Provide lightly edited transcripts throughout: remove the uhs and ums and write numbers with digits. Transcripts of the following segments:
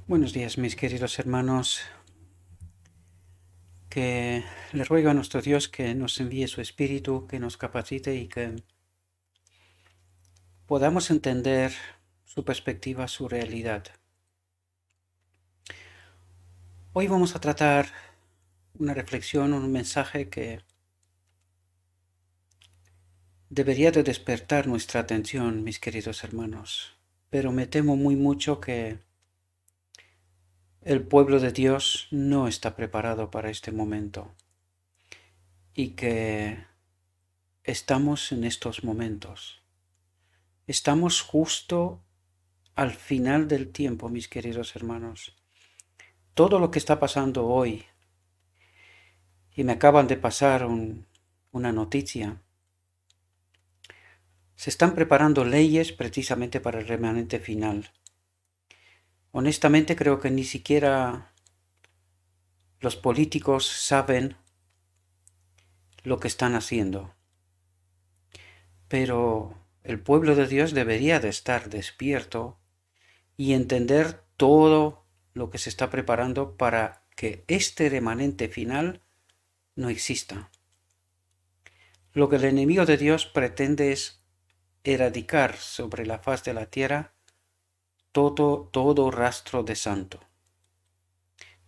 Buenos días, mis queridos hermanos, que le ruego a nuestro Dios que nos envíe su Espíritu, que nos capacite y que podamos entender su perspectiva, su realidad. Hoy vamos a tratar una reflexión, un mensaje que debería de despertar nuestra atención, mis queridos hermanos, pero me temo muy mucho que el pueblo de Dios no está preparado para este momento y que estamos en estos momentos. Estamos justo al final del tiempo, mis queridos hermanos. Todo lo que está pasando hoy, y me acaban de pasar una noticia, se están preparando leyes precisamente para el remanente final. Honestamente creo que ni siquiera los políticos saben lo que están haciendo. Pero el pueblo de Dios debería de estar despierto y entender todo lo que se está preparando para que este remanente final no exista. Lo que el enemigo de Dios pretende es erradicar sobre la faz de la tierra todo rastro de santo,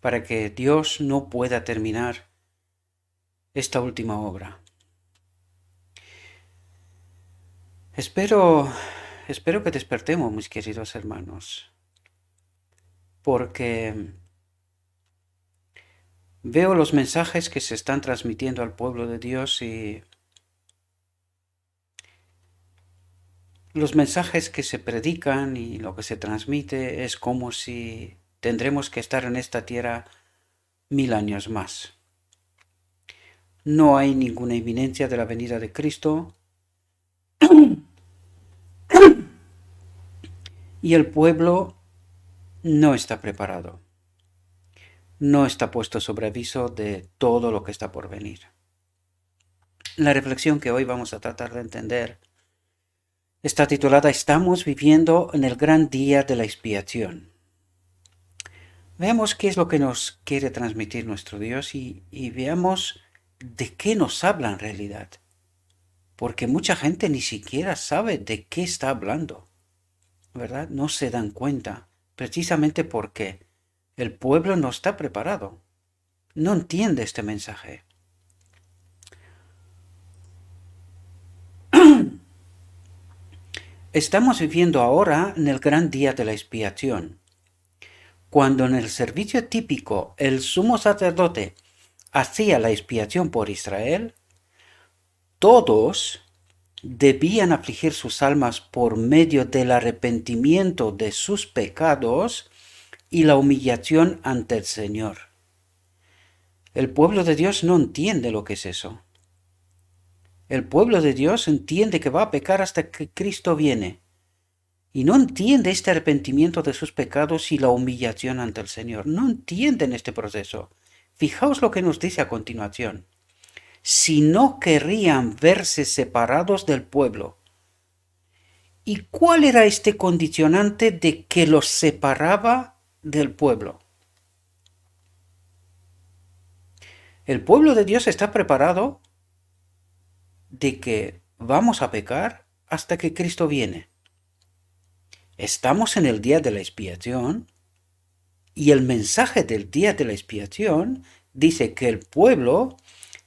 para que Dios no pueda terminar esta última obra. Espero que despertemos, mis queridos hermanos, porque veo los mensajes que se están transmitiendo al pueblo de Dios y los mensajes que se predican y lo que se transmite es como si tendremos que estar en esta tierra 1000 años más. No hay ninguna inminencia de la venida de Cristo y el pueblo no está preparado. No está puesto sobre aviso de todo lo que está por venir. La reflexión que hoy vamos a tratar de entender está titulada "Estamos viviendo en el gran día de la expiación". Veamos qué es lo que nos quiere transmitir nuestro Dios y veamos de qué nos habla en realidad. Porque mucha gente ni siquiera sabe de qué está hablando, ¿verdad? No se dan cuenta, precisamente porque el pueblo no está preparado, no entiende este mensaje. Estamos viviendo ahora en el gran día de la expiación, cuando en el servicio típico el sumo sacerdote hacía la expiación por Israel. Todos debían afligir sus almas por medio del arrepentimiento de sus pecados y la humillación ante el Señor. El pueblo de Dios no entiende lo que es eso. El pueblo de Dios entiende que va a pecar hasta que Cristo viene. Y no entiende este arrepentimiento de sus pecados y la humillación ante el Señor. No entienden este proceso. Fijaos lo que nos dice a continuación. Si no querrían verse separados del pueblo. ¿Y cuál era este condicionante de que los separaba del pueblo? El pueblo de Dios está preparado de que vamos a pecar hasta que Cristo viene. Estamos en el día de la expiación y el mensaje del día de la expiación dice que el pueblo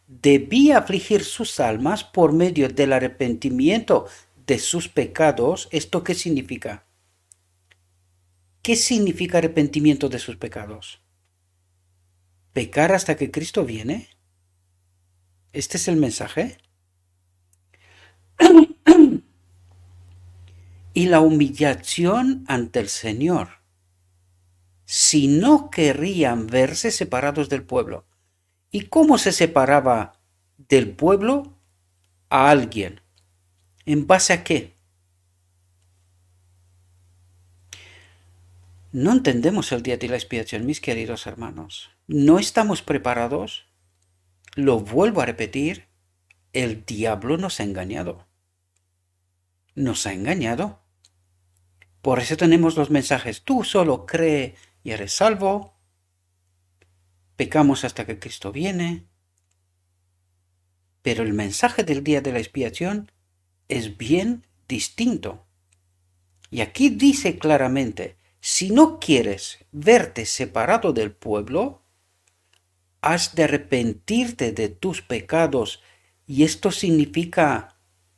debía afligir sus almas por medio del arrepentimiento de sus pecados. ¿Esto qué significa? ¿Qué significa arrepentimiento de sus pecados? ¿Pecar hasta que Cristo viene? ¿Este es el mensaje? Y la humillación ante el Señor. Si no querrían verse separados del pueblo. ¿Y cómo se separaba del pueblo a alguien? ¿En base a qué? No entendemos el día de la expiación, mis queridos hermanos. No estamos preparados. Lo vuelvo a repetir. El diablo nos ha engañado. Nos ha engañado. Por eso tenemos los mensajes. Tú solo cree y eres salvo. Pecamos hasta que Cristo viene. Pero el mensaje del día de la expiación es bien distinto. Y aquí dice claramente, si no quieres verte separado del pueblo, has de arrepentirte de tus pecados. ¿Y esto significa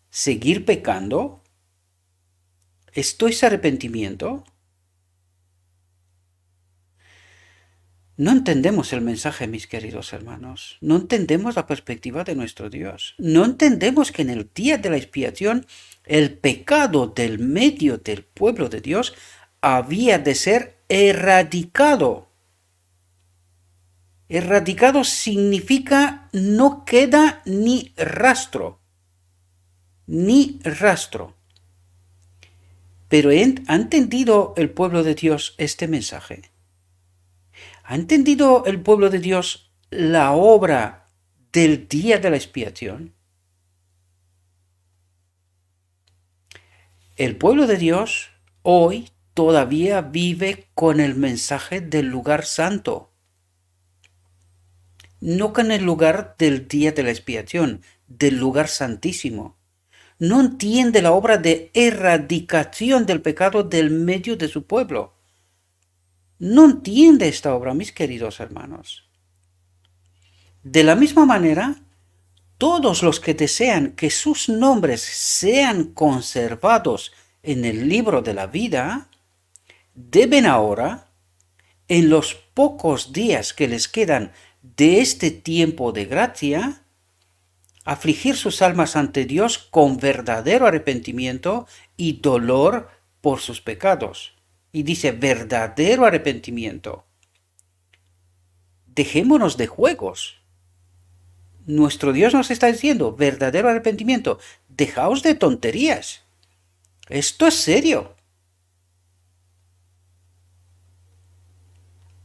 seguir pecando? ¿Esto es arrepentimiento? No entendemos el mensaje, mis queridos hermanos. No entendemos la perspectiva de nuestro Dios. No entendemos que en el día de la expiación el pecado del medio del pueblo de Dios había de ser erradicado. Erradicado significa no queda ni rastro. Ni rastro. Pero ¿ha entendido el pueblo de Dios este mensaje? ¿Ha entendido el pueblo de Dios la obra del día de la expiación? El pueblo de Dios hoy todavía vive con el mensaje del lugar santo, no con el lugar del día de la expiación, del lugar santísimo. No entiende la obra de erradicación del pecado del medio de su pueblo. No entiende esta obra, mis queridos hermanos. De la misma manera, todos los que desean que sus nombres sean conservados en el libro de la vida, deben ahora, en los pocos días que les quedan de este tiempo de gracia, afligir sus almas ante Dios con verdadero arrepentimiento y dolor por sus pecados. Y dice verdadero arrepentimiento. Dejémonos de juegos. Nuestro Dios nos está diciendo verdadero arrepentimiento. Dejaos de tonterías. Esto es serio.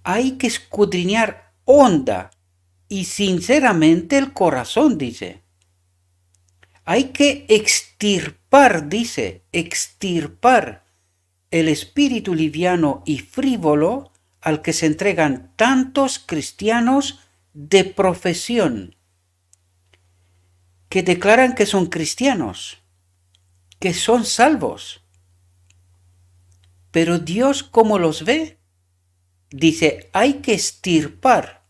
Hay que escudriñar honda y sinceramente el corazón, dice. Hay que extirpar, dice, extirpar el espíritu liviano y frívolo al que se entregan tantos cristianos de profesión, que declaran que son cristianos, que son salvos. Pero Dios, ¿cómo los ve? Dice, hay que extirpar.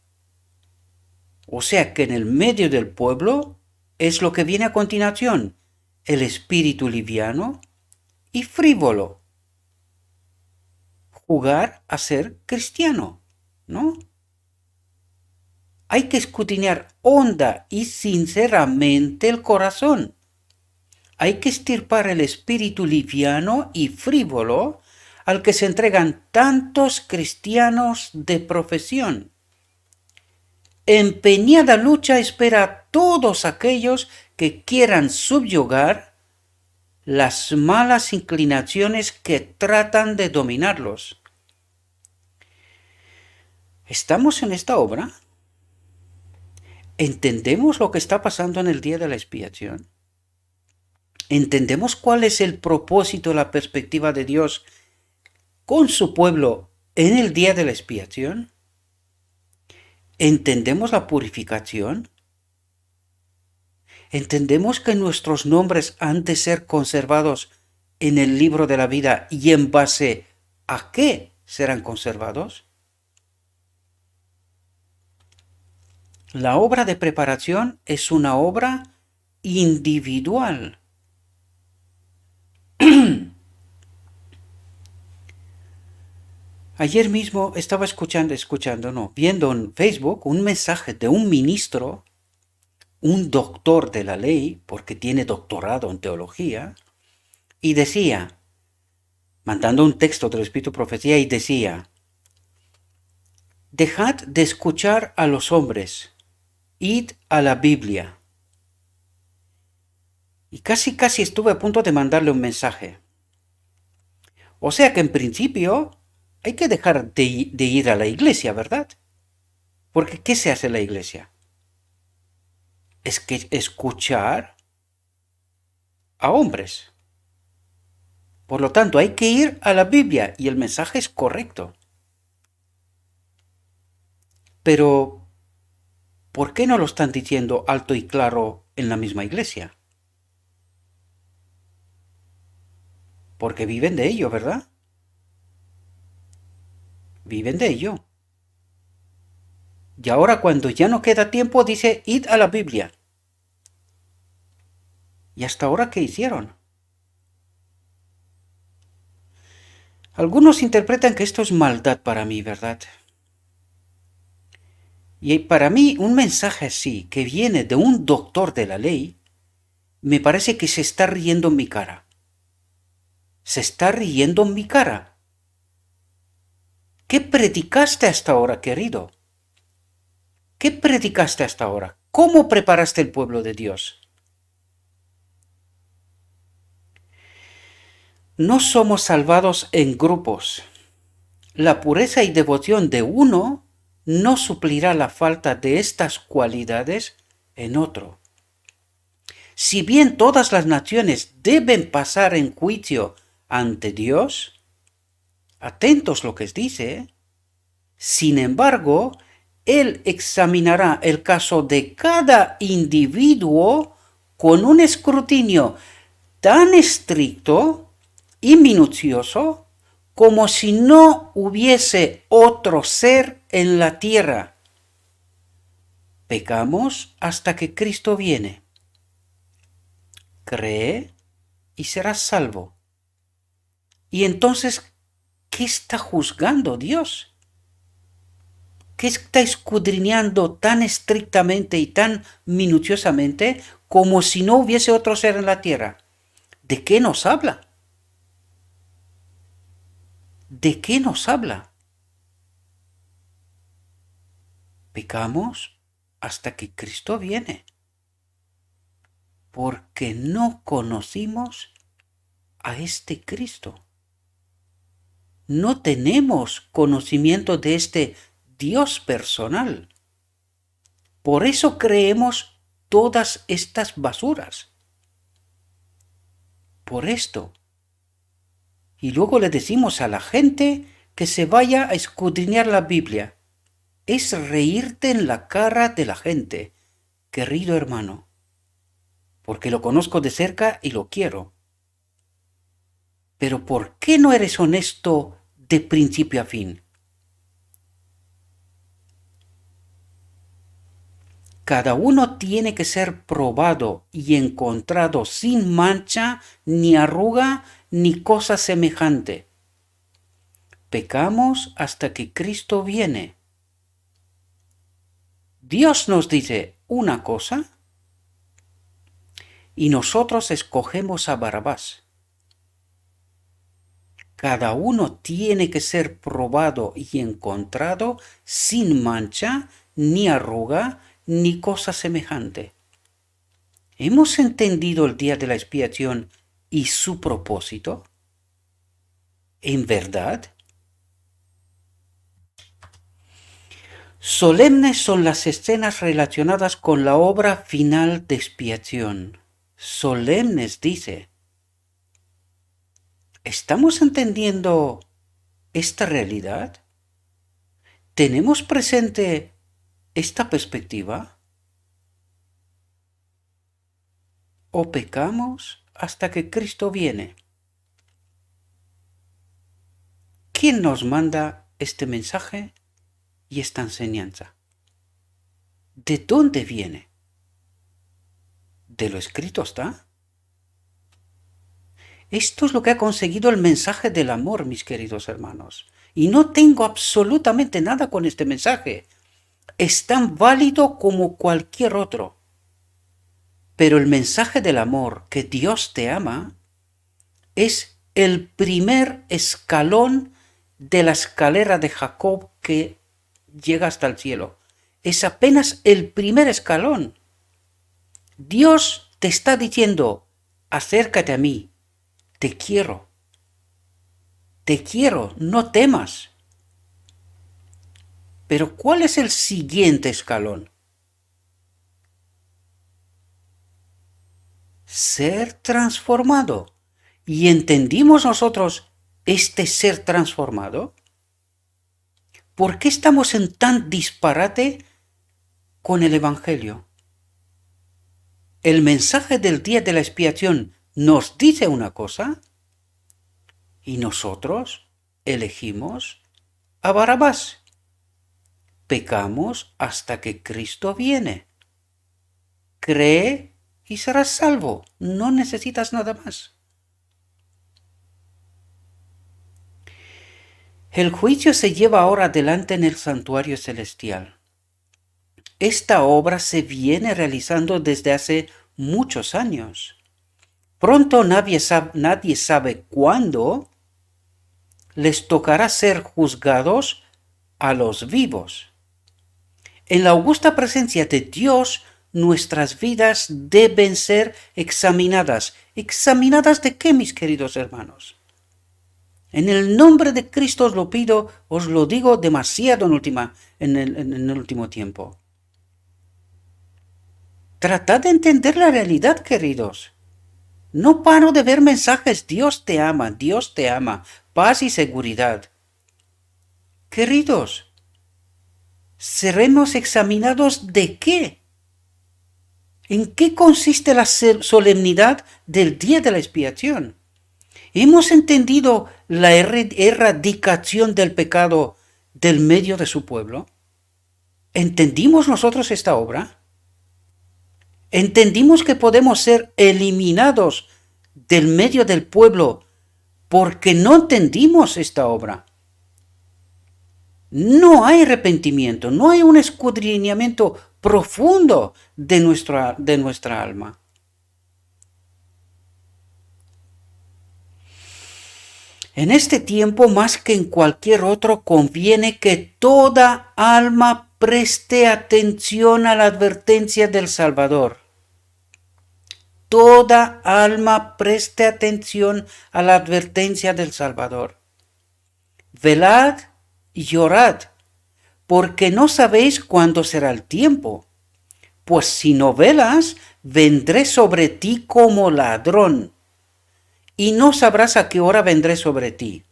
O sea que en el medio del pueblo es lo que viene a continuación, el espíritu liviano y frívolo. Jugar a ser cristiano, ¿no? Hay que escudriñar honda y sinceramente el corazón. Hay que extirpar el espíritu liviano y frívolo al que se entregan tantos cristianos de profesión. Empeñada lucha espera a todos aquellos que quieran subyugar las malas inclinaciones que tratan de dominarlos. ¿Estamos en esta obra? ¿Entendemos lo que está pasando en el día de la expiación? ¿Entendemos cuál es el propósito, la perspectiva de Dios con su pueblo en el día de la expiación? ¿Entendemos la purificación? ¿Entendemos que nuestros nombres han de ser conservados en el libro de la vida y en base a qué serán conservados? La obra de preparación es una obra individual. Ayer mismo estaba viendo en Facebook un mensaje de un ministro, un doctor de la ley, porque tiene doctorado en teología, y decía, mandando un texto del Espíritu Profecía, y decía, dejad de escuchar a los hombres, id a la Biblia. Y casi estuve a punto de mandarle un mensaje. O sea que en principio hay que dejar de ir a la iglesia, ¿verdad? Porque ¿qué se hace en la iglesia? Es que escuchar a hombres. Por lo tanto, hay que ir a la Biblia y el mensaje es correcto. Pero, ¿por qué no lo están diciendo alto y claro en la misma iglesia? Porque viven de ello, ¿verdad? Viven de ello. Y ahora cuando ya no queda tiempo dice, id a la Biblia. ¿Y hasta ahora qué hicieron? Algunos interpretan que esto es maldad para mí, ¿verdad? Y para mí un mensaje así, que viene de un doctor de la ley, me parece que se está riendo en mi cara. Se está riendo en mi cara. ¿Qué predicaste hasta ahora, querido? ¿Qué predicaste hasta ahora? ¿Cómo preparaste el pueblo de Dios? No somos salvados en grupos. La pureza y devoción de uno no suplirá la falta de estas cualidades en otro. Si bien todas las naciones deben pasar en juicio ante Dios, atentos lo que dice, sin embargo, Él examinará el caso de cada individuo con un escrutinio tan estricto y minucioso como si no hubiese otro ser en la tierra. Pecamos hasta que Cristo viene. Cree y serás salvo. Y entonces, ¿qué está juzgando Dios? ¿Qué está escudriñando tan estrictamente y tan minuciosamente como si no hubiese otro ser en la tierra? ¿De qué nos habla? ¿De qué nos habla? Pecamos hasta que Cristo viene, porque no conocimos a este Cristo. No tenemos conocimiento de este Dios personal. Por eso creemos todas estas basuras. Por esto. Y luego le decimos a la gente que se vaya a escudriñar la Biblia. Es reírte en la cara de la gente, querido hermano, porque lo conozco de cerca y lo quiero. Pero ¿por qué no eres honesto de principio a fin? Cada uno tiene que ser probado y encontrado sin mancha, ni arruga, ni cosa semejante. Pecamos hasta que Cristo viene. Dios nos dice una cosa y nosotros escogemos a Barrabás. Cada uno tiene que ser probado y encontrado sin mancha, ni arruga, ni cosa semejante. ¿Hemos entendido el día de la expiación y su propósito? ¿En verdad? Solemnes son las escenas relacionadas con la obra final de expiación. Solemnes, dice. ¿Estamos entendiendo esta realidad? ¿Tenemos presente esta perspectiva? ¿O pecamos hasta que Cristo viene? ¿Quién nos manda este mensaje y esta enseñanza? ¿De dónde viene? ¿De lo escrito está? Esto es lo que ha conseguido el mensaje del amor, mis queridos hermanos. Y no tengo absolutamente nada con este mensaje. Es tan válido como cualquier otro. Pero el mensaje del amor, que Dios te ama, es el primer escalón de la escalera de Jacob que llega hasta el cielo. Es apenas el primer escalón. Dios te está diciendo, acércate a mí. Te quiero, no temas. Pero ¿cuál es el siguiente escalón? Ser transformado. ¿Y entendimos nosotros este ser transformado? ¿Por qué estamos en tan disparate con el Evangelio? El mensaje del día de la expiación nos dice una cosa y nosotros elegimos a Barrabás. Pecamos hasta que Cristo viene. Cree y serás salvo. No necesitas nada más. El juicio se lleva ahora adelante en el santuario celestial. Esta obra se viene realizando desde hace muchos años. Pronto nadie sabe cuándo les tocará ser juzgados a los vivos. En la augusta presencia de Dios, nuestras vidas deben ser examinadas. ¿Examinadas de qué, mis queridos hermanos? En el nombre de Cristo os lo pido, os lo digo demasiado en el último tiempo. Tratad de entender la realidad, queridos. No paro de ver mensajes, Dios te ama, paz y seguridad. Queridos, ¿seremos examinados de qué? ¿En qué consiste la solemnidad del día de la expiación? ¿Hemos entendido la erradicación del pecado del medio de su pueblo? ¿Entendimos nosotros esta obra? ¿Entendimos que podemos ser eliminados del medio del pueblo porque no entendimos esta obra? No hay arrepentimiento, no hay un escudriñamiento profundo de nuestra alma. En este tiempo, más que en cualquier otro, conviene que toda alma preste atención a la advertencia del Salvador. Toda alma preste atención a la advertencia del Salvador. Velad y llorad, porque no sabéis cuándo será el tiempo. Pues si no velas, vendré sobre ti como ladrón, y no sabrás a qué hora vendré sobre ti.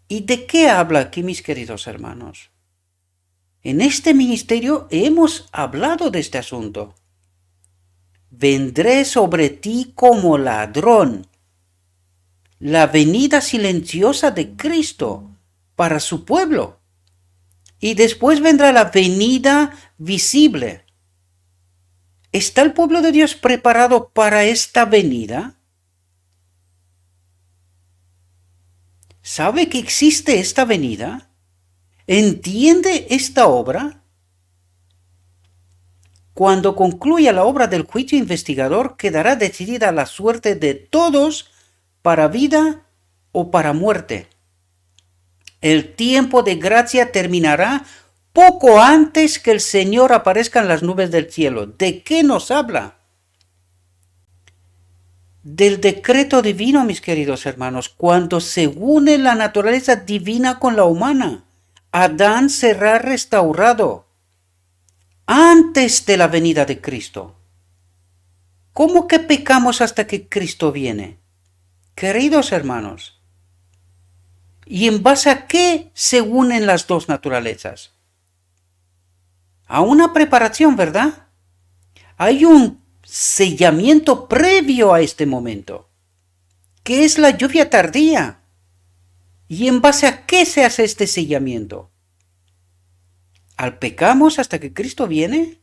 ¿Y de qué habla aquí, mis queridos hermanos? En este ministerio hemos hablado de este asunto. Vendré sobre ti como ladrón. La venida silenciosa de Cristo para su pueblo. Y después vendrá la venida visible. ¿Está el pueblo de Dios preparado para esta venida? ¿Sabe que existe esta venida? ¿Entiende esta obra? Cuando concluya la obra del juicio investigador, quedará decidida la suerte de todos para vida o para muerte. El tiempo de gracia terminará poco antes que el Señor aparezca en las nubes del cielo. ¿De qué nos habla? Del decreto divino, mis queridos hermanos, cuando se une la naturaleza divina con la humana. Adán será restaurado antes de la venida de Cristo. ¿Cómo que pecamos hasta que Cristo viene? Queridos hermanos, ¿y en base a qué se unen las dos naturalezas? A una preparación, ¿verdad? Hay un sellamiento previo a este momento, que es la lluvia tardía. ¿Y en base a qué se hace este sellamiento? ¿Al pecamos hasta que Cristo viene?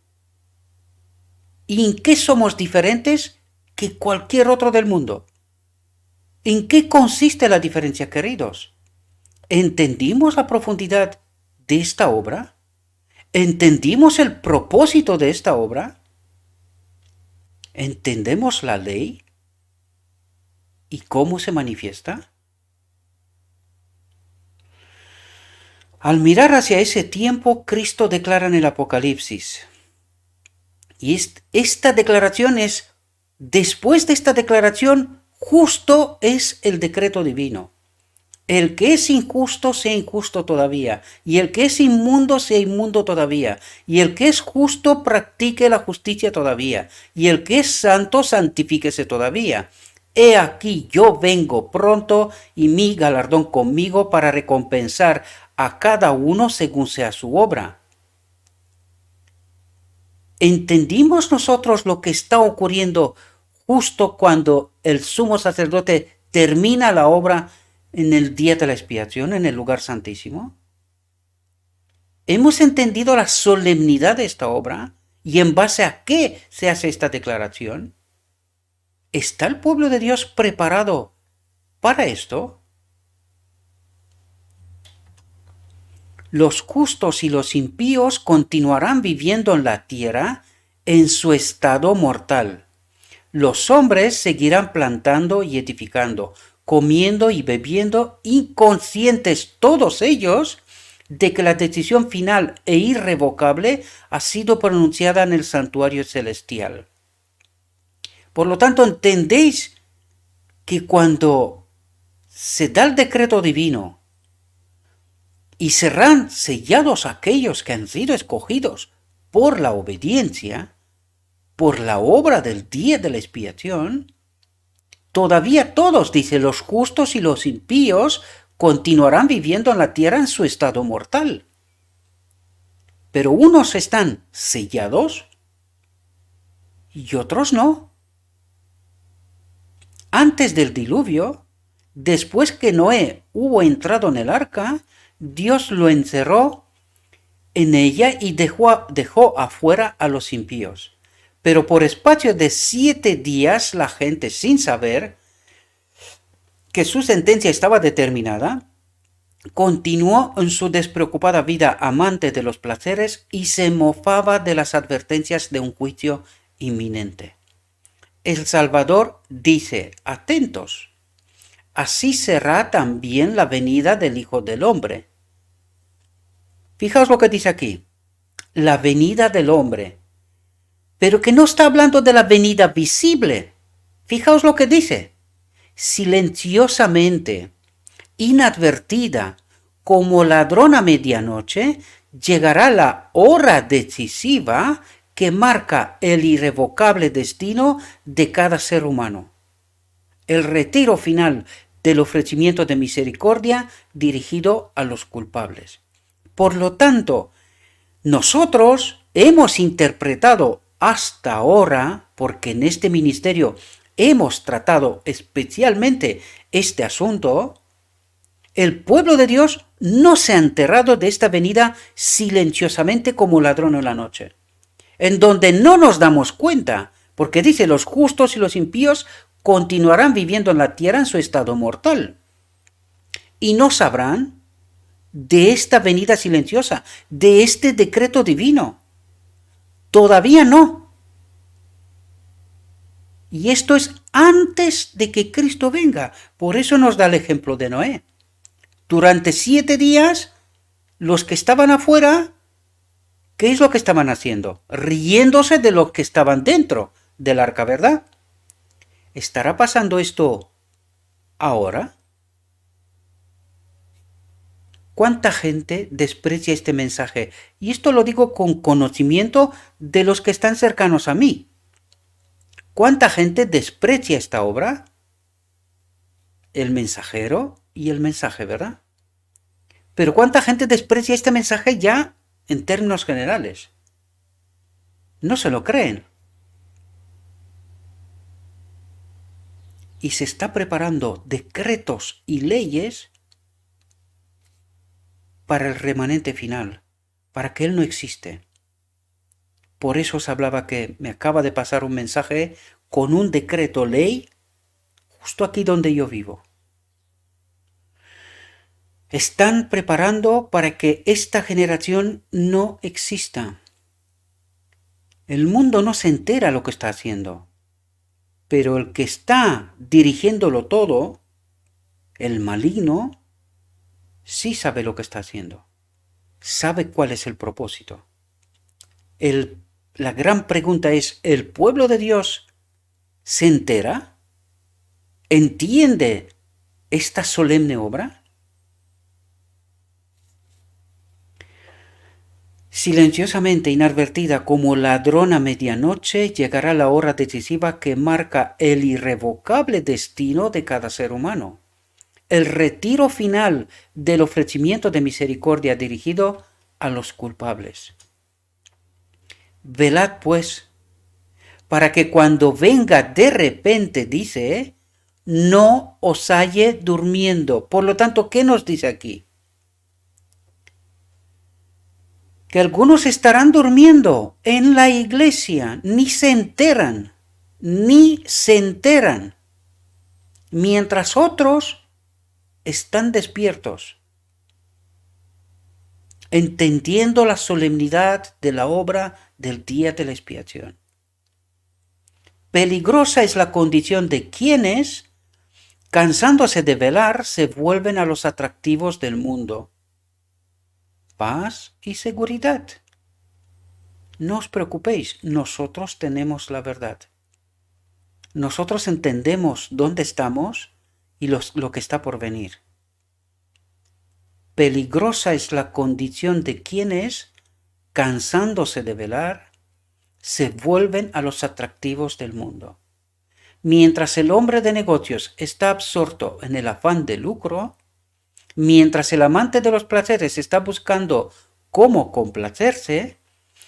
¿Y en qué somos diferentes que cualquier otro del mundo? ¿En qué consiste la diferencia, queridos? ¿Entendimos la profundidad de esta obra? ¿Entendimos el propósito de esta obra? ¿Entendemos la ley? ¿Y cómo se manifiesta? Al mirar hacia ese tiempo, Cristo declara en el Apocalipsis. Y esta declaración es, después de esta declaración, justo es el decreto divino. El que es injusto sea injusto todavía, y el que es inmundo sea inmundo todavía, y el que es justo practique la justicia todavía, y el que es santo santifíquese todavía. He aquí yo vengo pronto y mi galardón conmigo para recompensar a cada uno según sea su obra. ¿Entendimos nosotros lo que está ocurriendo justo cuando el sumo sacerdote termina la obra en el día de la expiación, en el lugar santísimo? ¿Hemos entendido la solemnidad de esta obra? ¿Y en base a qué se hace esta declaración? ¿Está el pueblo de Dios preparado para esto? Los justos y los impíos continuarán viviendo en la tierra en su estado mortal. Los hombres seguirán plantando y edificando, comiendo y bebiendo, inconscientes todos ellos de que la decisión final e irrevocable ha sido pronunciada en el santuario celestial. Por lo tanto, entendéis que cuando se da el decreto divino y serán sellados aquellos que han sido escogidos por la obediencia, por la obra del día de la expiación, todavía todos, dice, los justos y los impíos, continuarán viviendo en la tierra en su estado mortal. Pero unos están sellados y otros no. Antes del diluvio, después que Noé hubo entrado en el arca, Dios lo encerró en ella y dejó afuera a los impíos. Pero por espacio de 7 días la gente, sin saber que su sentencia estaba determinada, continuó en su despreocupada vida amante de los placeres y se mofaba de las advertencias de un juicio inminente. El Salvador dice, atentos, así será también la venida del Hijo del Hombre. Fijaos lo que dice aquí, la venida del hombre, pero que no está hablando de la venida visible. Fijaos lo que dice, silenciosamente, inadvertida, como ladrón a medianoche, llegará la hora decisiva que marca el irrevocable destino de cada ser humano. El retiro final del ofrecimiento de misericordia dirigido a los culpables. Por lo tanto, nosotros hemos interpretado hasta ahora, porque en este ministerio hemos tratado especialmente este asunto, el pueblo de Dios no se ha enterrado de esta venida silenciosamente como ladrón en la noche, en donde no nos damos cuenta, porque dice, los justos y los impíos continuarán viviendo en la tierra en su estado mortal, y no sabrán de esta venida silenciosa, de este decreto divino. Todavía no. Y esto es antes de que Cristo venga. Por eso nos da el ejemplo de Noé. Durante 7 días, los que estaban afuera, ¿qué es lo que estaban haciendo? Riéndose de los que estaban dentro del arca, ¿verdad? ¿Estará pasando esto ahora? ¿Cuánta gente desprecia este mensaje? Y esto lo digo con conocimiento de los que están cercanos a mí. ¿Cuánta gente desprecia esta obra? El mensajero y el mensaje, ¿verdad? Pero ¿cuánta gente desprecia este mensaje ya en términos generales? No se lo creen. Y se está preparando decretos y leyes para el remanente final, para que Él no existe. Por eso os hablaba que me acaba de pasar un mensaje con un decreto ley justo aquí donde yo vivo. Están preparando para que esta generación no exista. El mundo no se entera lo que está haciendo, pero el que está dirigiéndolo todo, el maligno, sí sabe lo que está haciendo. Sabe cuál es el propósito. La gran pregunta es, ¿el pueblo de Dios se entera? ¿Entiende esta solemne obra? Silenciosamente inadvertida como ladrón a medianoche, llegará la hora decisiva que marca el irrevocable destino de cada ser humano. El retiro final del ofrecimiento de misericordia dirigido a los culpables. Velad pues, para que cuando venga de repente, dice, no os halle durmiendo. Por lo tanto, ¿qué nos dice aquí? Que algunos estarán durmiendo en la iglesia, ni se enteran, mientras otros están despiertos, entendiendo la solemnidad de la obra del día de la expiación. Peligrosa es la condición de quienes, cansándose de velar, se vuelven a los atractivos del mundo. Paz y seguridad. No os preocupéis, nosotros tenemos la verdad. Nosotros entendemos dónde estamos y lo que está por venir. Peligrosa es la condición de quienes, cansándose de velar, se vuelven a los atractivos del mundo. Mientras el hombre de negocios está absorto en el afán de lucro, mientras el amante de los placeres está buscando cómo complacerse,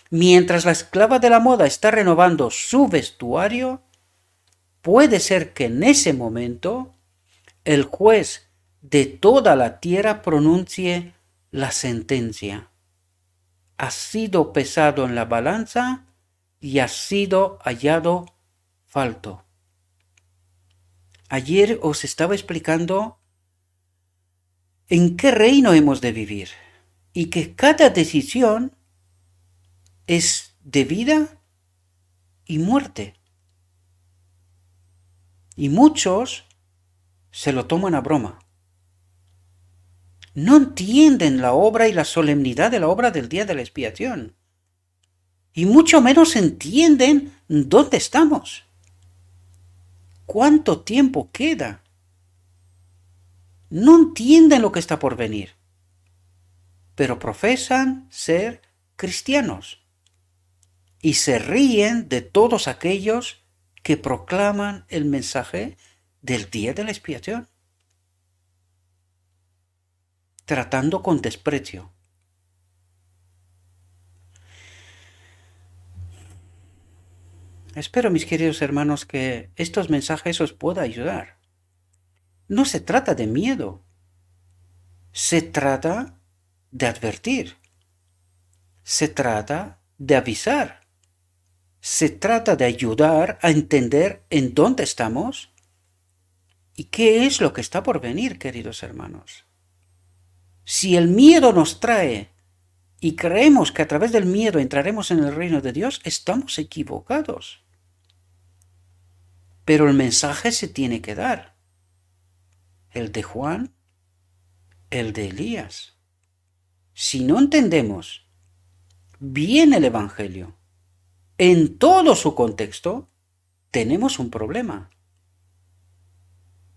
mientras la esclava de la moda está renovando su vestuario, puede ser que en ese momento el juez de toda la tierra pronuncie la sentencia. Has sido pesado en la balanza y has sido hallado falto. Ayer os estaba explicando en qué reino hemos de vivir y que cada decisión es de vida y muerte. Y muchos se lo toman a broma. No entienden la obra y la solemnidad de la obra del día de la expiación. Y mucho menos entienden dónde estamos. ¿Cuánto tiempo queda? No entienden lo que está por venir. Pero profesan ser cristianos. Y se ríen de todos aquellos que proclaman el mensaje del día de la expiación, tratando con desprecio. Espero, mis queridos hermanos, que estos mensajes os puedan ayudar. No se trata de miedo, se trata de advertir, se trata de avisar, se trata de ayudar a entender en dónde estamos y qué es lo que está por venir, queridos hermanos. Si el miedo nos trae y creemos que a través del miedo entraremos en el reino de Dios, estamos equivocados. Pero el mensaje se tiene que dar. El de Juan, el de Elías. Si no entendemos bien el Evangelio en todo su contexto, tenemos un problema.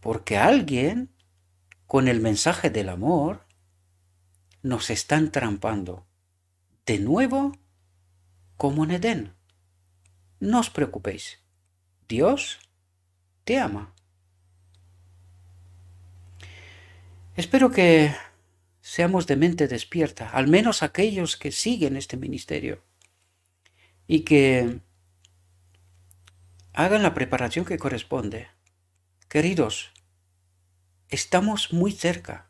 Porque alguien, con el mensaje del amor, nos está entrampando. De nuevo, como en Edén. No os preocupéis. Dios te ama. Espero que seamos de mente despierta, al menos aquellos que siguen este ministerio, y que hagan la preparación que corresponde. Queridos, estamos muy cerca,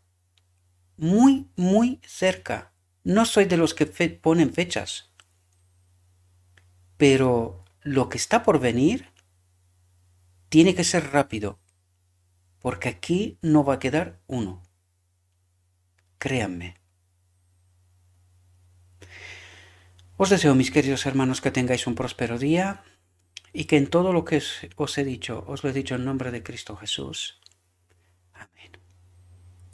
muy cerca. No soy de los que ponen fechas, pero lo que está por venir tiene que ser rápido, porque aquí no va a quedar uno. Créanme. Os deseo, mis queridos hermanos, que tengáis un próspero día y que en todo lo que os he dicho, os lo he dicho en nombre de Cristo Jesús,